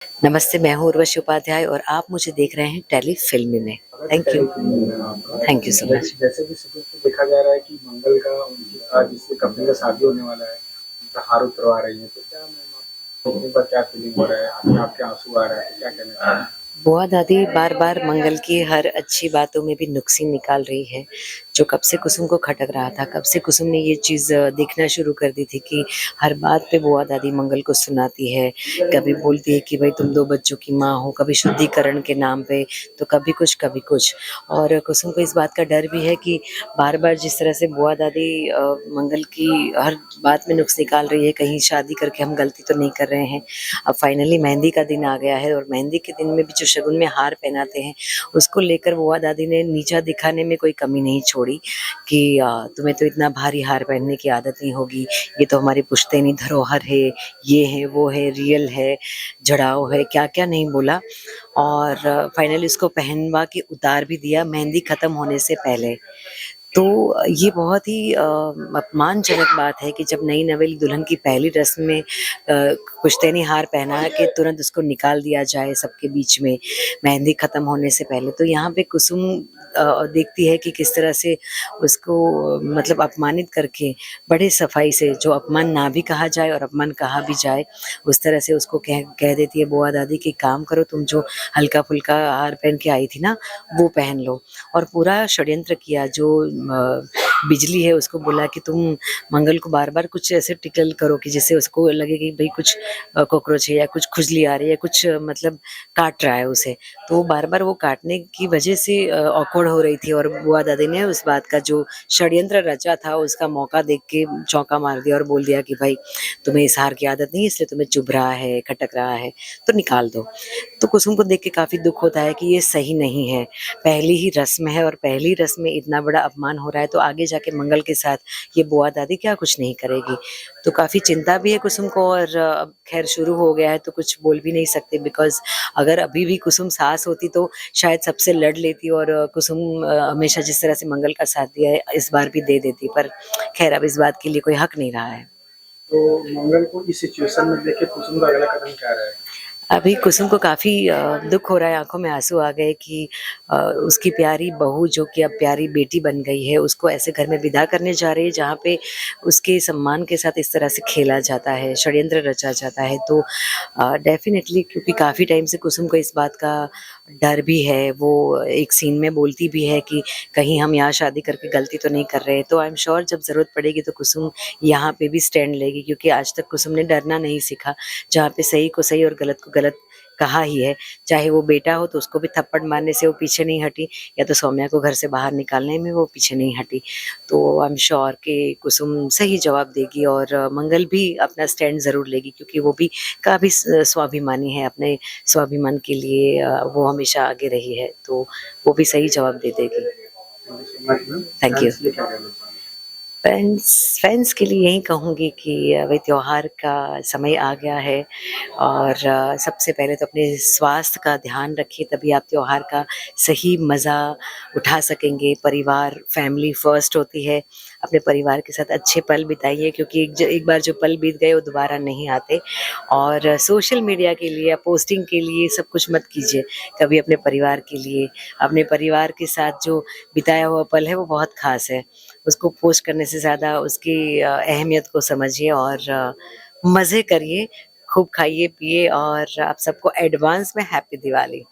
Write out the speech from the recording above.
नमस्ते, मैं हूँ उर्वशी उपाध्याय और आप मुझे देख रहे हैं टेली फ़िल्मी में। Thank you. टेलीफ़िल्म मिल रहा है आपका। Thank you so much. जैसे कि शुरू से देखा जा रहा है कि मंगल का उनकी आज जिससे कंपनी का शादी होने वाला है, उनका हार उतरवा रही हैं, तो क्या मैम आपको देखने पर क्या फीलिंग हो रहा है? आँखें आपके आँसू आ रहा है, तो क्या कहना चाहेंगे? बुआ दादी बार-बार मंगल की हर अच्छी बातों में भी नुक्स ही निकाल रही है, जो कब से कुसुम को खटक रहा था। कब से कुसुम ने ये चीज़ देखना शुरू कर दी थी कि हर बात पे बुआ दादी मंगल को सुनाती है। कभी बोलती है कि भई तुम 2 बच्चों की माँ हो, कभी शुद्धिकरण के नाम पे, तो कभी कुछ, कभी कुछ। और कुसुम को इस बात का डर भी है कि बार-बार जिस तरह से बुआ दादी मंगल की हर बात में नुक्स निकाल रही है, कहीं शादी करके हम गलती तो नहीं कर रहे हैं। अब फाइनली मेहंदी का दिन आ गया है और मेहंदी के दिन में भी जो शगुन में हार पहनाते हैं, उसको लेकर बुआ दादी ने नीचा दिखाने में कोई कमी नहीं छोड़ी कि तुम्हें तो इतना भारी हार पहनने की आदत नहीं होगी, ये तो हमारी पुश्तैनी धरोहर है, ये है, वो है, रियल है, जड़ाऊ है, क्या-क्या नहीं बोला और फाइनली उसको पहनवा के उतार भी दिया मेहंदी खत्म होने से पहले। तो ये बहुत ही अपमानजनक बात है कि जब नई नवेली दुल्हन की पहली रस्म में पुश्तैनी हार पहना के तुरंत उसको निकाल दिया जाए सबके बीच में, मेहंदी ख़त्म होने से पहले। तो यहाँ पे कुसुम देखती है कि किस तरह से उसको मतलब अपमानित करके बड़े सफाई से जो अपमान ना भी कहा जाए और अपमान कहा भी जाए, उस तरह से उसको कह देती है बुआ दादी कि काम करो तुम जो हल्का-फुल्का हार पहन के आई थी ना, वो पहन लो। और पूरा षड्यंत्र किया जो बिजली है उसको बोला कि तुम मंगल को बार-बार कुछ ऐसे टिकल करो कि जिससे उसको लगे कि भई कुछ कॉकरोच है या कुछ खुजली आ रही है, कुछ मतलब काट रहा है उसे। तो वो बार-बार वो काटने की वजह से ऑकवर्ड हो रही थी और बुआ दादी ने उस बात का जो षड्यंत्र रचा था उसका मौका देख के चौंका मार दिया और बोल दिया कि भाई तुम्हें इस हार की आदत नहीं है इसलिए तुम्हें चुभ रहा है, खटक रहा है, तो निकाल दो। तो कुसुम को देख के काफ़ी दुःख होता है कि ये सही नहीं है। पहली ही रस्म है और पहली रस्म में इतना बड़ा अपमान हो रहा है तो आगे जाके मंगल के साथ ये बुआ दादी क्या कुछ नहीं करेगी। तो काफ़ी चिंता भी है कुसुम को और अब ख़ैर शुरू हो गया है तो कुछ बोल भी नहीं सकते बिकॉज़ अगर अभी भी कुसुम सास होती तो शायद सबसे लड़ लेती और कुसुम हमेशा जिस तरह से मंगल का साथ दिया है इस बार भी दे देती। पर ख़ैर अब इस बात के लिए कोई हक़ नहीं रहा है। तो मंगल को इस सिचुएशन में देख के कुसुम का अगला कदम क्या रहेगा? अभी कुसुम को काफ़ी दुःख हो रहा है, आँखों में आँसू आ गए कि उसकी प्यारी बहू जो कि अब प्यारी बेटी बन गई है, उसको ऐसे घर में विदा करने जा रही है जहाँ पे उसके सम्मान के साथ इस तरह से खेला जाता है, षड्यंत्र रचा जाता है। तो डेफ़िनेटली क्योंकि काफ़ी टाइम से कुसुम को इस बात का डर भी है, वो एक सीन में बोलती भी है कि कहीं हम यहाँ शादी करके गलती तो नहीं कर रहे। तो आई एम श्योर जब ज़रूरत पड़ेगी तो कुसुम यहाँ पे भी स्टैंड लेगी क्योंकि आज तक कुसुम ने डरना नहीं सीखा। जहाँ पे सही को सही और गलत को गलत कहा ही है। चाहे वो बेटा हो तो उसको भी थप्पड़ मारने से वो पीछे नहीं हटी या तो सौम्या को घर से बाहर निकालने में वो पीछे नहीं हटी। तो आई एम श्योर कि कुसुम सही जवाब देगी और मंगल भी अपना स्टैंड ज़रूर लेगी क्योंकि वो भी काफ़ी स्वाभिमानी है, अपने स्वाभिमान के लिए वो हमेशा आगे रही है। तो वो भी सही जवाब दे देगी। Thank you so much ma'am. Thank you. Fans के लिए क्या कहना चाहेंगे? फ्रेंड्स फ्रेंड्स के लिए यही कहूँगी कि अभी त्योहार का समय आ गया है और सबसे पहले तो अपने स्वास्थ्य का ध्यान रखिए तभी आप त्योहार का सही मज़ा उठा सकेंगे। परिवार फैमिली फर्स्ट होती है, अपने परिवार के साथ अच्छे पल बिताइए क्योंकि एक बार जो पल बीत गए वो दोबारा नहीं आते और सोशल मीडिया के लिए या पोस्टिंग के लिए सब कुछ मत कीजिए। कभी अपने परिवार के लिए, अपने परिवार के साथ जो बिताया हुआ पल है वो बहुत ख़ास है। उसको पोस्ट करने से ज़्यादा उसकी अहमियत को समझिए और मज़े करिए, खूब खाइए-पिए और आप सबको एडवांस में हैप्पी दिवाली।